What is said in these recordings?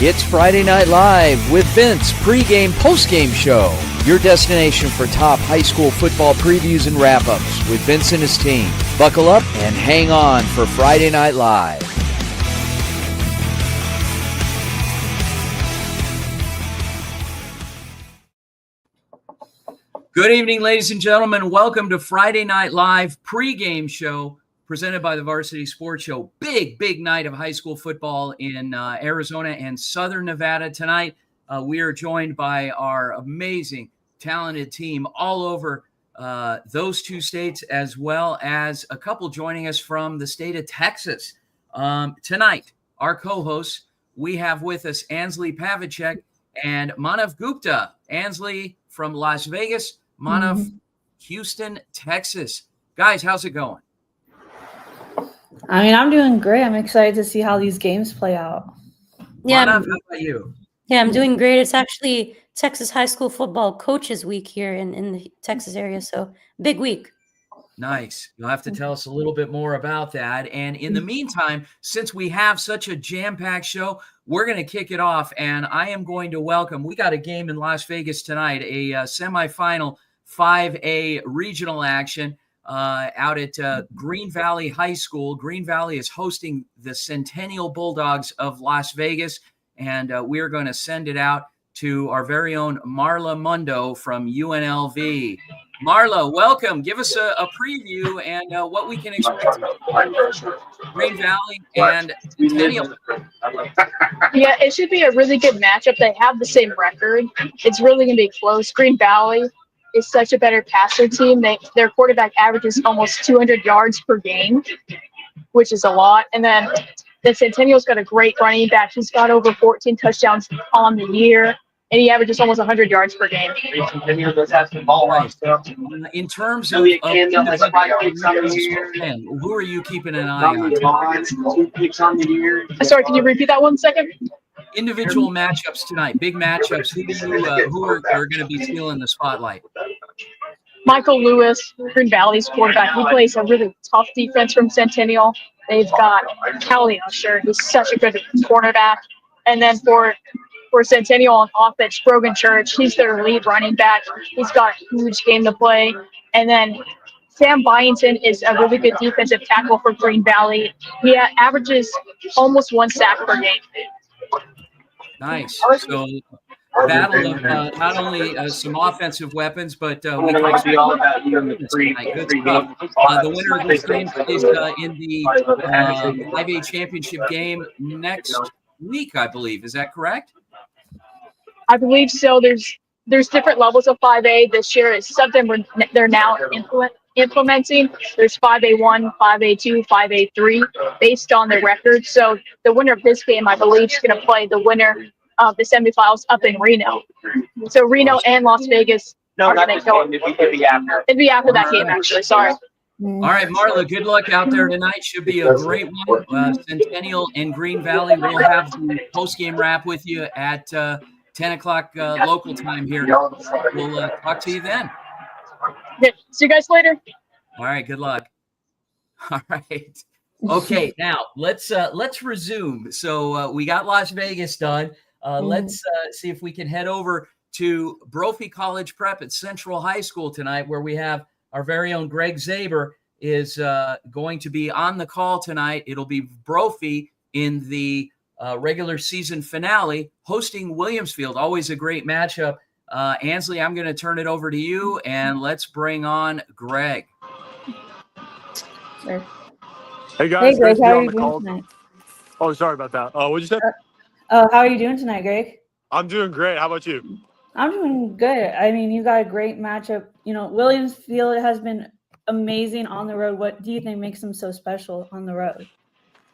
It's Friday Night Live with Vince, pregame, postgame show. Your destination for top high school football previews and wrap-ups with Vince and his team. Buckle up and hang on for Friday Night Live. Good evening, ladies and gentlemen. Welcome to Friday Night Live pregame show presented by the Varsity Sports Show. Big night of high school football in Arizona and Southern Nevada tonight. We are joined by our amazing, talented team all over those two states, as well as a couple joining us from the state of Texas. Tonight, our co-hosts, we have with us Ansley Pavlicek and Manav Gupta. Ansley from Las Vegas, Manav, Houston, Texas. Guys, how's it going? I mean, I'm doing great. I'm excited to see how these games play out. Yeah, Manav, how about you? Yeah, I'm doing great. It's actually Texas High School Football Coaches Week here in the Texas area, so big week. Nice. You'll have to tell us a little bit more about that. And in the meantime, since we have such a jam-packed show, we're going to kick it off, and I am going to welcome, we got a game in Las Vegas tonight, a semifinal 5A regional action out at Green Valley High School. Green Valley is hosting the Centennial Bulldogs of Las Vegas, and we're going to send it out to our very own Marla Mundo from UNLV. Marla, welcome. Give us a preview and what we can expect from Green Valley and Centennial. Yeah, it should be a really good matchup. They have the same record. It's really going to be close. Green Valley is such a better passer team. Their quarterback averages almost 200 yards per game, which is a lot. And then the Centennial's got a great running back. He's got over 14 touchdowns on the year, and he averages almost 100 yards per game. In terms of who are you keeping an eye on? Sorry, can you repeat that 1 second? Individual matchups tonight, big matchups. Who are going to be stealing the spotlight? Michael Lewis, Green Valley's quarterback. He plays a really tough defense from Centennial. They've got Kelly Usher, who's such a good cornerback. And then for Centennial on offense, Brogan Church, he's their lead running back. He's got a huge game to play. And then Sam Byington is a really good defensive tackle for Green Valley. He averages almost 1 sack per game. Nice. So battle of not only some offensive weapons, but we can expect good stuff. The winner of this game is in the 5A championship game next week, I believe. Is that correct? I believe so. There's different levels of 5A this year. It's something they're now implementing. There's 5A1, 5A2, 5A3 based on their record. So the winner of this game, I believe, is going to play the winner of the semifinals up in Reno. So Reno and Las Vegas are going to go. It'd be after that game, actually. Sorry. All right, Marla, good luck out there tonight. Should be a great one. Centennial and Green Valley. We'll have the post-game wrap with you at 10 o'clock local time here. We'll talk to you then. Yeah, see you guys later. All right, good luck. All right. Okay, now let's resume. So we got Las Vegas done. Let's see if we can head over to Brophy College Prep at Central High School tonight, where we have our very own Greg Zaber is going to be on the call tonight. It'll be Brophy in the regular season finale hosting Williamsfield. Always a great matchup. Ansley, I'm going to turn it over to you, and let's bring on Greg. Hey guys, Hey Greg, great to be how are on you the doing call. tonight? Oh, sorry about that. What'd you say? How are you doing tonight, Greg? I'm doing great. How about you? I'm doing good. I mean, you got a great matchup. You know, Williamsfield has been amazing on the road. What do you think makes them so special on the road?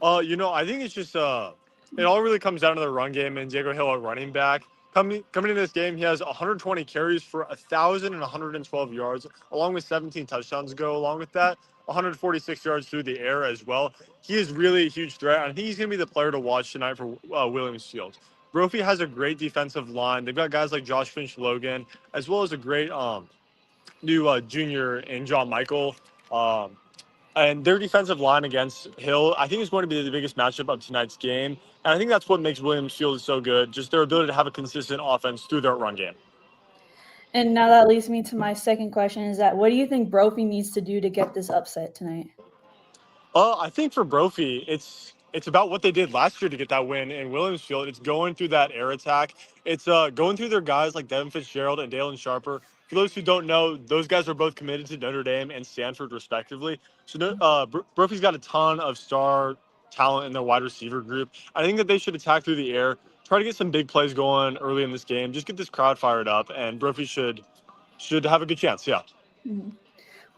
I think it's just it all really comes down to the run game and Diego Hill at running back. Coming into this game, he has 120 carries for 1,112 yards, along with 17 touchdowns to go along with that. 146 yards through the air as well. He is really a huge threat, and I think he's going to be the player to watch tonight for Williamsfield. Brophy has a great defensive line. They've got guys like Josh Finch-Logan, as well as a great new junior in John Michael. And their defensive line against Hill, I think, is going to be the biggest matchup of tonight's game. And I think that's what makes Williams Field so good, just their ability to have a consistent offense through their run game. And now that leads me to my second question: is that what do you think Brophy needs to do to get this upset tonight? I think for Brophy, it's about what they did last year to get that win in Williams Field. It's going through that air attack. It's going through their guys like Devin Fitzgerald and Dalen Sharper. For those who don't know, those guys are both committed to Notre Dame and Stanford, respectively. So Brophy's got a ton of star talent in their wide receiver group. I think that they should attack through the air, try to get some big plays going early in this game, just get this crowd fired up, and Brophy should have a good chance. Yeah. Mm-hmm.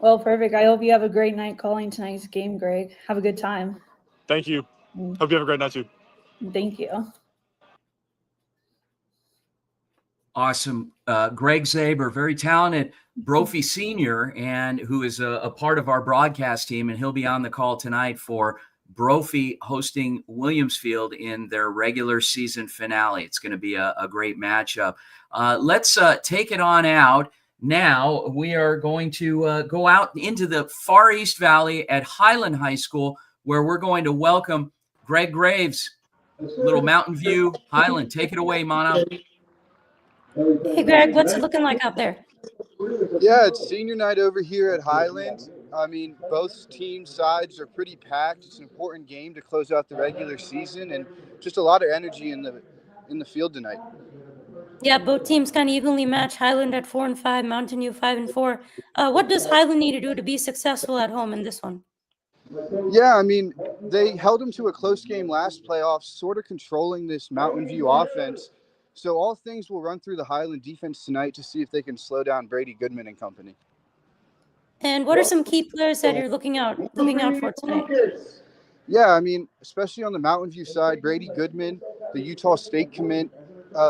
Well, perfect. I hope you have a great night calling tonight's game, Greg. Have a good time. Thank you. Hope you have a great night too. Thank you. Awesome. Greg Zaber, very talented Brophy senior, and who is a part of our broadcast team, and he'll be on the call tonight for Brophy hosting Williams Field in their regular season finale. It's going to be a great matchup. Let's take it on out. Now we are going to go out into the Far East Valley at Highland High School, where we're going to welcome Greg Graves, little Mountain View Highland. Take it away, Mono. Hey, Greg, what's it looking like out there? Yeah, it's senior night over here at Highland. I mean, both team sides are pretty packed. It's an important game to close out the regular season, and just a lot of energy in the field tonight. Yeah, both teams kind of evenly matched. Highland at 4-5, Mountain View 5-4. What does Highland need to do to be successful at home in this one? Yeah, I mean, they held them to a close game last playoffs, sort of controlling this Mountain View offense. So all things will run through the Highland defense tonight to see if they can slow down Brady Goodman and company. And what are some key players that you're looking out for tonight? Yeah, I mean, especially on the Mountain View side, Brady Goodman, the Utah State commit,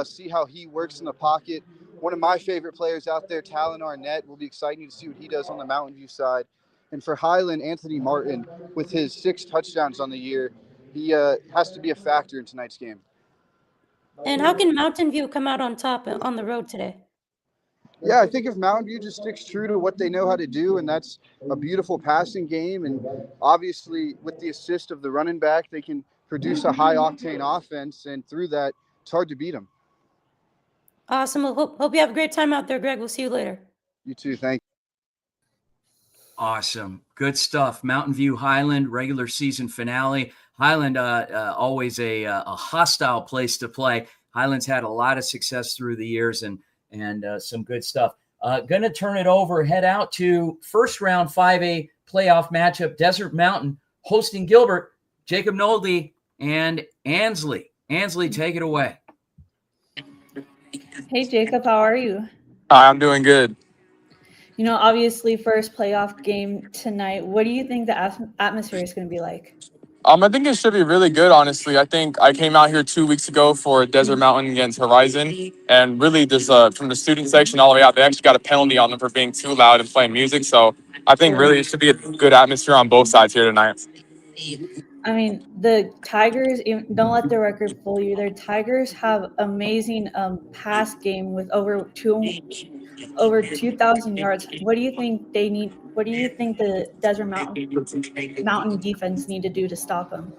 see how he works in the pocket. One of my favorite players out there, Talon Arnett, will be exciting to see what he does on the Mountain View side. And for Highland, Anthony Martin, with his 6 touchdowns on the year, he has to be a factor in tonight's game. And how can Mountain View come out on top on the road today? Yeah, I think if Mountain View just sticks true to what they know how to do, and that's a beautiful passing game, and obviously with the assist of the running back, they can produce a high-octane offense, and through that, it's hard to beat them. Awesome. Well, hope you have a great time out there, Greg. We'll see you later. You too. Thank you. Awesome. Good stuff. Mountain View Highland regular season finale. Highland, always a hostile place to play. Highland's had a lot of success through the years and some good stuff. Going to turn it over, head out to first round 5A playoff matchup, Desert Mountain hosting Gilbert, Jacob Nolde and Ansley. Ansley, take it away. Hey, Jacob, how are you? Hi, I'm doing good. You know, obviously, first playoff game tonight. What do you think the atmosphere is going to be like? I think it should be really good, honestly. I think I came out here 2 weeks ago for Desert Mountain against Horizon, and really just from the student section all the way out, they actually got a penalty on them for being too loud and playing music. So I think really it should be a good atmosphere on both sides here tonight. I mean, the Tigers, don't let the record fool you. Their Tigers have amazing pass game with over 2,000 yards. What do you think they need? What do you think the Desert Mountain defense need to do to stop them?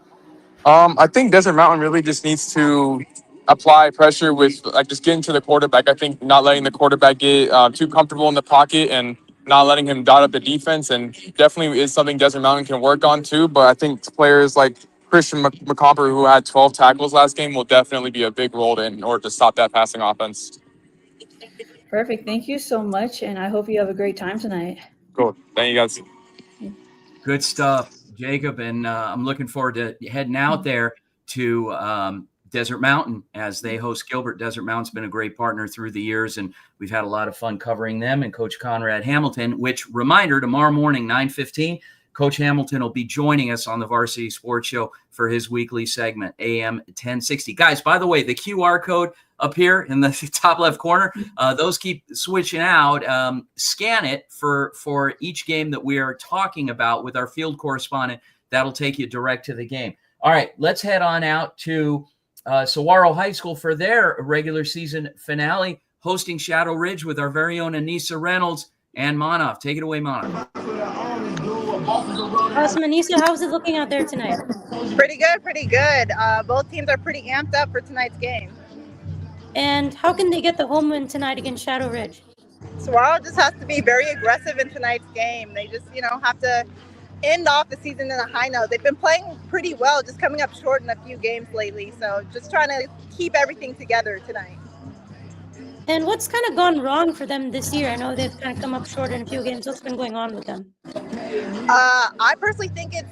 I think Desert Mountain really just needs to apply pressure with just getting to the quarterback. I think not letting the quarterback get too comfortable in the pocket and not letting him dot up the defense, and definitely is something Desert Mountain can work on too. But I think players like Christian McComper, who had 12 tackles last game, will definitely be a big role in order to stop that passing offense. Perfect. Thank you so much, and I hope you have a great time tonight. Cool. Thank you, guys. Good stuff, Jacob, and I'm looking forward to heading out there to Desert Mountain as they host Gilbert. Desert Mountain's been a great partner through the years, and we've had a lot of fun covering them and Coach Conrad Hamilton, which, reminder, tomorrow morning, 9:15, Coach Hamilton will be joining us on the Varsity Sports Show for his weekly segment, AM 1060. Guys, by the way, the QR code up here in the top left corner, those keep switching out. Scan it for each game that we are talking about with our field correspondent. That'll take you direct to the game. All right, let's head on out to Saguaro High School for their regular season finale, hosting Shadow Ridge with our very own Anissa Reynolds and Manaf. Take it away, Manaf. Awesome, Anissa. How's it looking out there tonight? Pretty good, pretty good. Both teams are pretty amped up for tonight's game. And how can they get the home win tonight against Shadow Ridge? Saguaro just has to be very aggressive in tonight's game. They just, have to end off the season in a high note. They've been playing pretty well, just coming up short in a few games lately. So just trying to keep everything together tonight. And what's kind of gone wrong for them this year? I know they've kind of come up short in a few games. What's been going on with them? I personally think it's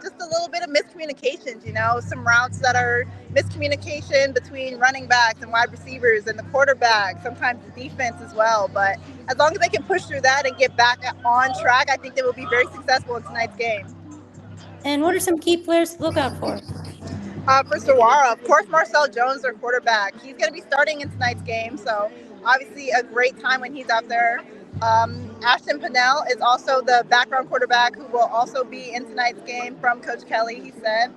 just a little bit of miscommunications, some routes that are miscommunication between running backs and wide receivers and the quarterback, sometimes the defense as well. But as long as they can push through that and get back on track, I think they will be very successful in tonight's game. And what are some key players to look out for? For Saguaro, of course, Marcel Jones, their quarterback. He's going to be starting in tonight's game, so obviously a great time when he's out there. Ashton Pinnell is also the background quarterback who will also be in tonight's game from Coach Kelly, he said.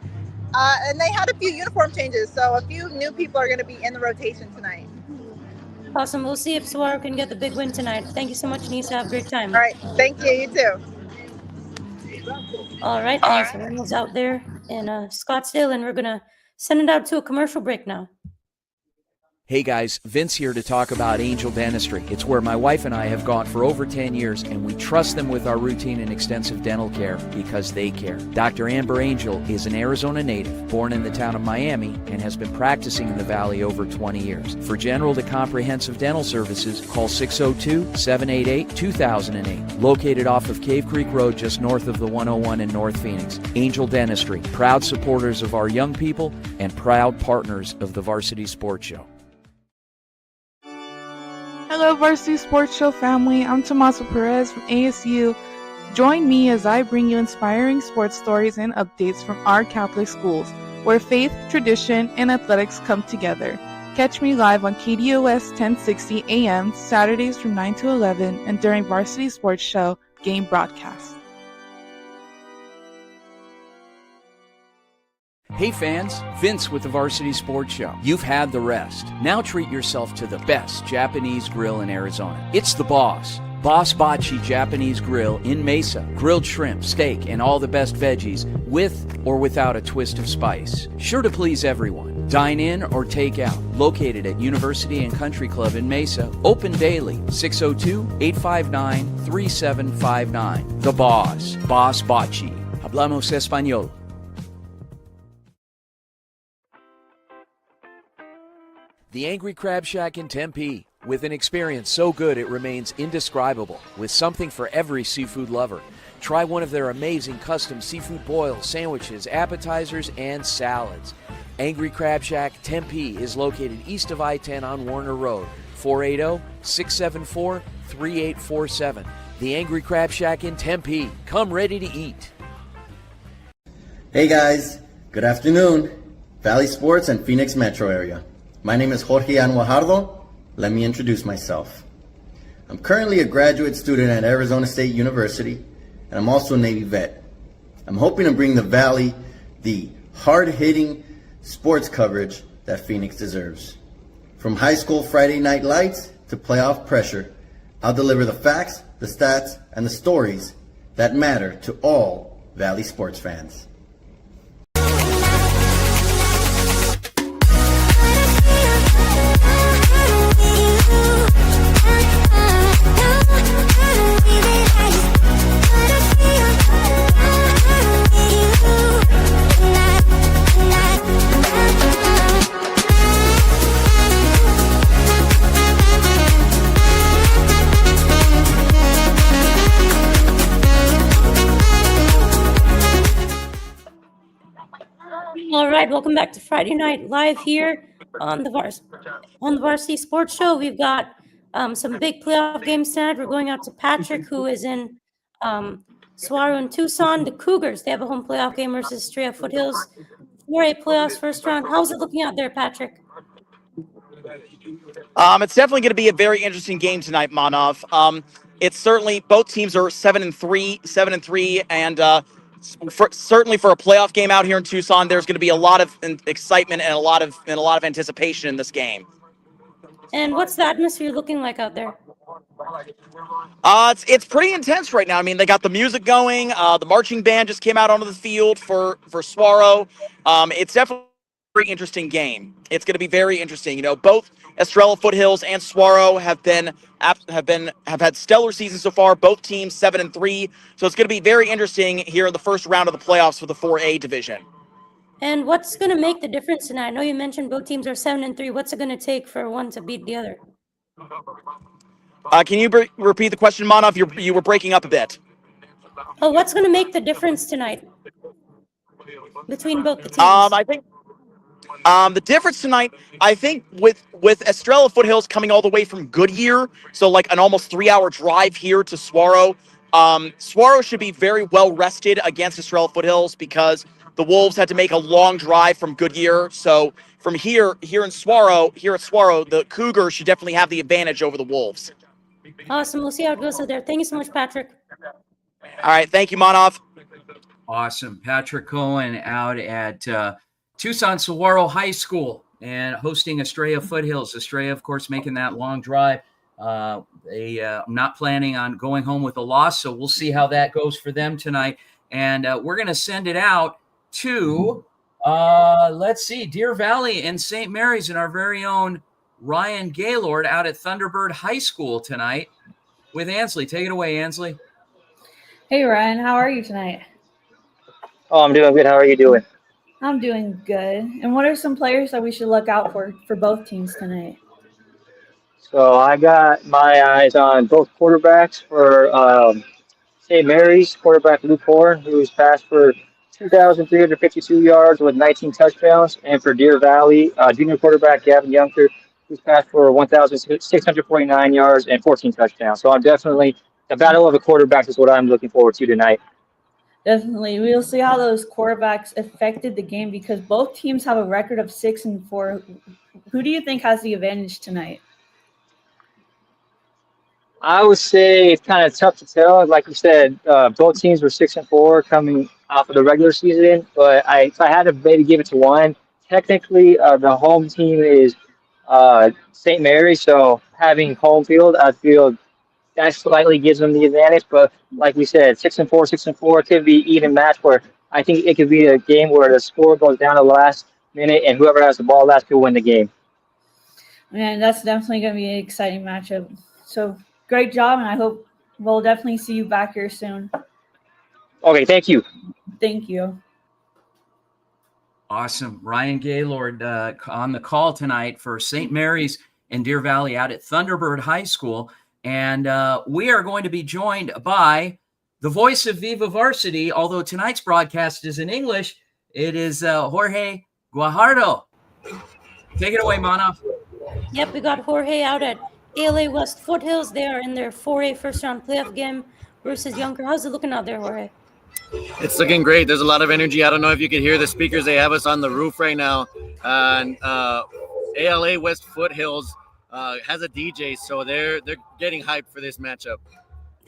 And they had a few uniform changes, so a few new people are going to be in the rotation tonight. Awesome. We'll see if Saguaro can get the big win tonight. Thank you so much, Nisa. Have a great time. All right. Thank you. You too. All right. Thanks. Everyone's out there in Scottsdale, and we're going to send it out to a commercial break now. Hey guys, Vince here to talk about Angel Dentistry. It's where my wife and I have gone for over 10 years, and we trust them with our routine and extensive dental care because they care. Dr. Amber Angel is an Arizona native, born in the town of Miami, and has been practicing in the Valley over 20 years. For general to comprehensive dental services, call 602-788-2008. Located off of Cave Creek Road just north of the 101 in North Phoenix. Angel Dentistry, proud supporters of our young people and proud partners of the Varsity Sports Show. Hello, Varsity Sports Show family. I'm Tommaso Perez from ASU. Join me as I bring you inspiring sports stories and updates from our Catholic schools, where faith, tradition, and athletics come together. Catch me live on KDOS 1060 AM Saturdays from 9 to 11 and during Varsity Sports Show game broadcast. Hey fans, Vince with the Varsity Sports Show. You've had the rest. Now treat yourself to the best Japanese grill in Arizona. It's the Boss. Boss Bachi Japanese Grill in Mesa. Grilled shrimp, steak, and all the best veggies with or without a twist of spice. Sure to please everyone. Dine in or take out. Located at University and Country Club in Mesa. Open daily. 602-859-3759. The Boss. Boss Bachi. Hablamos Español. The Angry Crab Shack in Tempe, with an experience so good it remains indescribable, with something for every seafood lover. Try one of their amazing custom seafood boils, sandwiches, appetizers, and salads. Angry Crab Shack Tempe is located east of I-10 on Warner Road, 480-674-3847. The Angry Crab Shack in Tempe. Come ready to eat. Hey guys, good afternoon. Valley Sports and Phoenix Metro area. My name is Jorge Anwajardo. Let me introduce myself. I'm currently a graduate student at Arizona State University, and I'm also a Navy vet. I'm hoping to bring the Valley the hard-hitting sports coverage that Phoenix deserves. From high school Friday night lights to playoff pressure, I'll deliver the facts, the stats, and the stories that matter to all Valley sports fans. All right, welcome back to Friday Night Live here on the Varsity Sports Show. We've got some big playoff games tonight. We're going out to Patrick, who is in Saguaro and Tucson. The Cougars, they have a home playoff game versus Estrella Foothills. 4A playoffs first round. How's it looking out there, Patrick? It's definitely going to be a very interesting game tonight, Manav. It's certainly both teams are 7-3, and certainly for a playoff game out here in Tucson, there's going to be a lot of excitement and a lot of anticipation in this game. And what's the atmosphere looking like out there? It's pretty intense right now. I mean, they got the music going. The marching band just came out onto the field for Swaro. It's definitely a very interesting game. It's going to be very interesting. You know, both Estrella Foothills and Swaro have had stellar seasons so far. Both teams 7-3, so it's going to be very interesting here in the first round of the playoffs for the 4A division. And what's going to make the difference tonight? I know you mentioned both teams are 7-3. What's it going to take for one to beat the other? Can you repeat the question, Manov? You were breaking up a bit. Oh, what's going to make the difference tonight between both the teams? I think the difference tonight, I think, with Estrella Foothills coming all the way from Goodyear, so like an almost 3-hour drive here to Swaro. Swaro should be very well rested against Estrella Foothills because the Wolves had to make a long drive from Goodyear. So from here at Swaro, the Cougars should definitely have the advantage over the Wolves. Awesome. We'll see how it goes out there. Thank you so much, Patrick. All right. Thank you, Manov. Awesome. Patrick Cohen out at Tucson Saguaro High School and hosting Estrella Foothills. Estrella, of course, making that long drive. They not planning on going home with a loss, so we'll see how that goes for them tonight. And we're going to send it out to, let's see, Deer Valley and St. Mary's and our very own Ryan Gaylord out at Thunderbird High School tonight with Ansley. Take it away, Ansley. Hey, Ryan, how are you tonight? Oh, I'm doing good. How are you doing? I'm doing good. And what are some players that we should look out for both teams tonight? So I got my eyes on both quarterbacks for St. Mary's quarterback Luke Horn, who's passed for 2,352 yards with 19 touchdowns, and for Deer Valley, junior quarterback Gavin Younker, who's passed for 1,649 yards and 14 touchdowns. So I'm definitely the battle of the quarterbacks is what I'm looking forward to tonight. Definitely. We'll see how those quarterbacks affected the game because both teams have a record of 6-4. Who do you think has the advantage tonight? I would say it's kind of tough to tell. Like you said, both teams were 6-4 coming off of the regular season. But if I had to maybe give it to one, technically the home team is St. Mary's. So having home field, I feel that slightly gives them the advantage. But like we said, 6-4 could be even match where I think it could be a game where the score goes down to the last minute and whoever has the ball last could win the game. Man, that's definitely going to be an exciting matchup. So great job, and I hope we'll definitely see you back here soon. Okay, thank you. Thank you. Awesome. Ryan Gaylord on the call tonight for St. Mary's and Deer Valley out at Thunderbird High School. And we are going to be joined by the voice of Viva Varsity, although tonight's broadcast is in English. It is Jorge Guajardo. Take it away, Manov. Yep, we got Jorge out at ALA West Foothills. They are in their 4A first-round playoff game versus Younker. How's it looking out there, Jorge? It's looking great. There's a lot of energy. I don't know if you can hear the speakers. They have us on the roof right now. And ALA West Foothills has a DJ, so they're getting hyped for this matchup.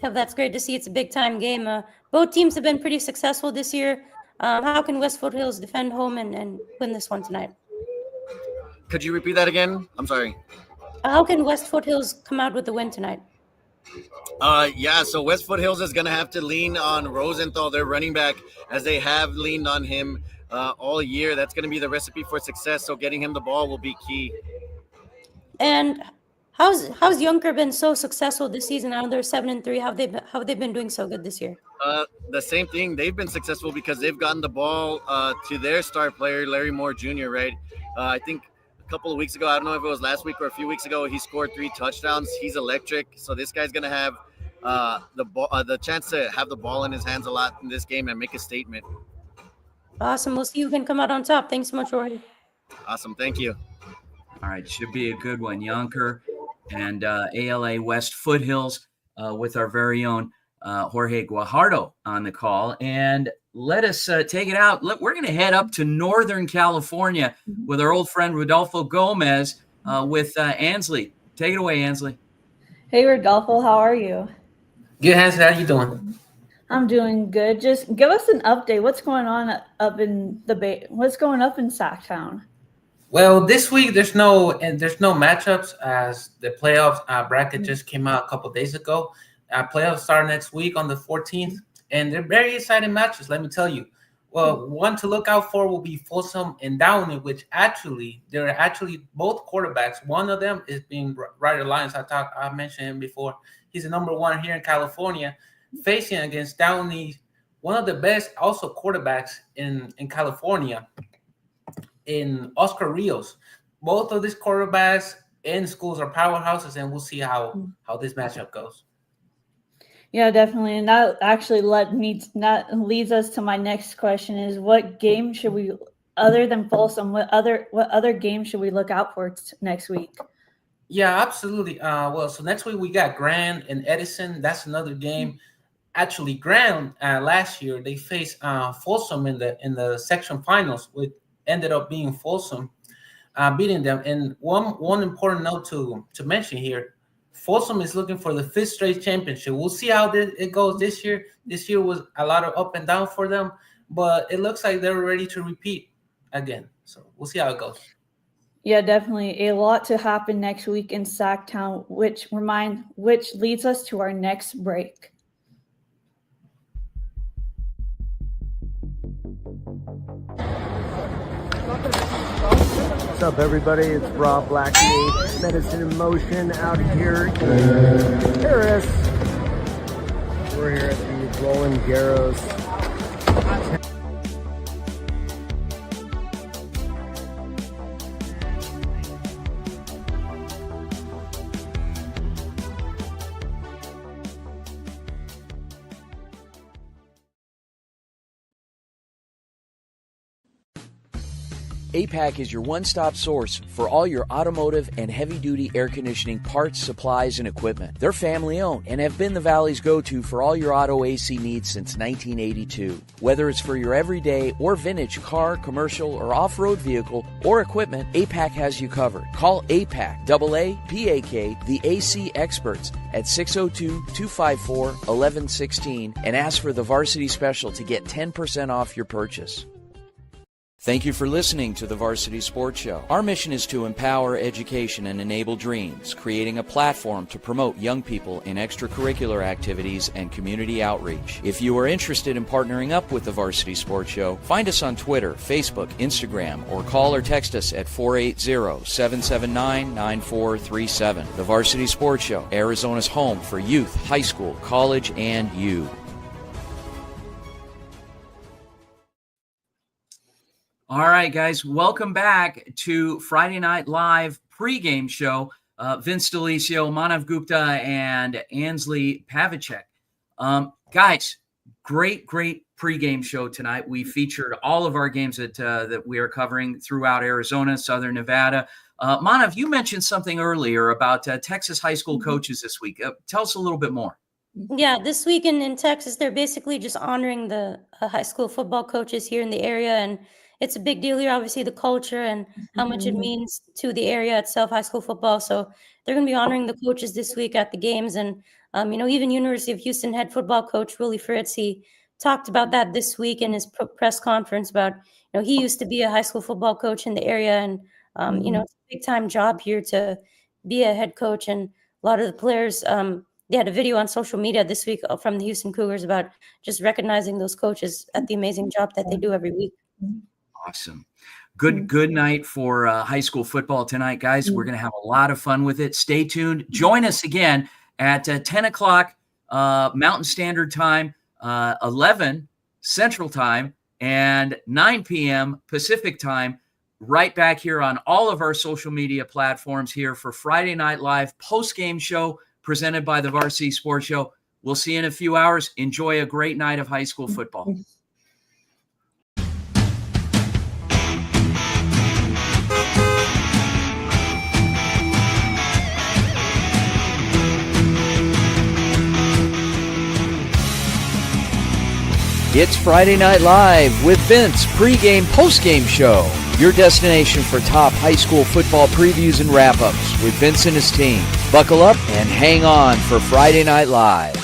Yeah, that's great to see. It's a big-time game. Both teams have been pretty successful this year. How can West Foothills defend home and win this one tonight? Could you repeat that again? I'm sorry. How can West Foothills come out with the win tonight? So West Foothills is going to have to lean on Rosenthal, their running back, as they have leaned on him all year. That's going to be the recipe for success, so getting him the ball will be key. And how's Younker been so successful this season? I know they're 7-3. How have they been doing so good this year? The same thing. They've been successful because they've gotten the ball to their star player, Larry Moore Jr., right? I think a couple of weeks ago, I don't know if it was last week or a few weeks ago, he scored 3 touchdowns. He's electric. So this guy's going to have the chance to have the ball in his hands a lot in this game and make a statement. Awesome. We'll see who can come out on top. Thanks so much, Jorge. Awesome. Thank you. All right. Should be a good one. Younker and ALA West Foothills with our very own Jorge Guajardo on the call. And let us take it out. We're going to head up to Northern California with our old friend Rodolfo Gomez with Ansley. Take it away, Ansley. Hey, Rodolfo, how are you? Good, Ansley. How you doing? I'm doing good. Just give us an update. What's going on up in What's going up in Sacktown? Well, this week there's no matchups as the playoffs bracket just came out a couple days ago. Playoffs start next week on the 14th, and they're very exciting matches. Let me tell you. Well, one to look out for will be Folsom and Downey, which they're actually both quarterbacks. One of them is being Ryder Lyons. I mentioned him before. He's the number one here in California, facing against Downey, one of the best also quarterbacks in California, in Oscar Rios. Both of these quarterbacks in schools are powerhouses, and we'll see how this matchup goes. Yeah, definitely. And that actually leads us to my next question is what game should we, other than Folsom, what other game should we look out for next week? Yeah, absolutely. So next week we got Grand and Edison. That's another game. Actually, Grand last year they faced Folsom in the section finals, which ended up being Folsom beating them. And one important note to mention here: Folsom is looking for the 5th straight championship. We'll see how it goes this year. This year was a lot of up and down for them, but it looks like they're ready to repeat again. So we'll see how it goes. Yeah, definitely. A lot to happen next week in Sacktown, which leads us to our next break. What's up, everybody? It's Rob Blackney, Medicine in Motion, out here in Paris. We're here at the Roland Garros. APAC is your one-stop source for all your automotive and heavy-duty air conditioning parts, supplies, and equipment. They're family-owned and have been the Valley's go-to for all your auto AC needs since 1982. Whether it's for your everyday or vintage car, commercial, or off-road vehicle or equipment, APAC has you covered. Call APAC, AA-PAK, the AC experts at 602-254-1116 and ask for the Varsity Special to get 10% off your purchase. Thank you for listening to the Varsity Sports Show. Our mission is to empower education and enable dreams, creating a platform to promote young people in extracurricular activities and community outreach. If you are interested in partnering up with the Varsity Sports Show, find us on Twitter, Facebook, Instagram, or call or text us at 480-779-9437. The Varsity Sports Show, Arizona's home for youth, high school, college, and you. All right, guys, welcome back to Friday Night Live pregame show. Vince D'Alicio, Manav Gupta, and Ansley Pavicek. Guys, great pregame show tonight. We featured all of our games that we are covering throughout Arizona, Southern Nevada. Manav, you mentioned something earlier about Texas high school coaches this week. Tell us a little bit more. Yeah, this weekend in Texas, they're basically just honoring the high school football coaches here in the area, and it's a big deal here, obviously, the culture and how much it means to the area itself, high school football. So they're going to be honoring the coaches this week at the games. And, even University of Houston head football coach Willie Fritz, he talked about that this week in his press conference about, he used to be a high school football coach in the area. And, it's a big-time job here to be a head coach. And a lot of the players, they had a video on social media this week from the Houston Cougars about just recognizing those coaches at the amazing job that they do every week. Awesome. Good night for high school football tonight, guys. We're going to have a lot of fun with it. Stay tuned. Join us again at 10 o'clock Mountain Standard Time, 11 Central Time, and 9 p.m. Pacific Time, right back here on all of our social media platforms here for Friday Night Live post-game show presented by the Varsity Sports Show. We'll see you in a few hours. Enjoy a great night of high school football. It's Friday Night Live with Vince pregame, postgame show. Your destination for top high school football previews and wrap-ups with Vince and his team. Buckle up and hang on for Friday Night Live.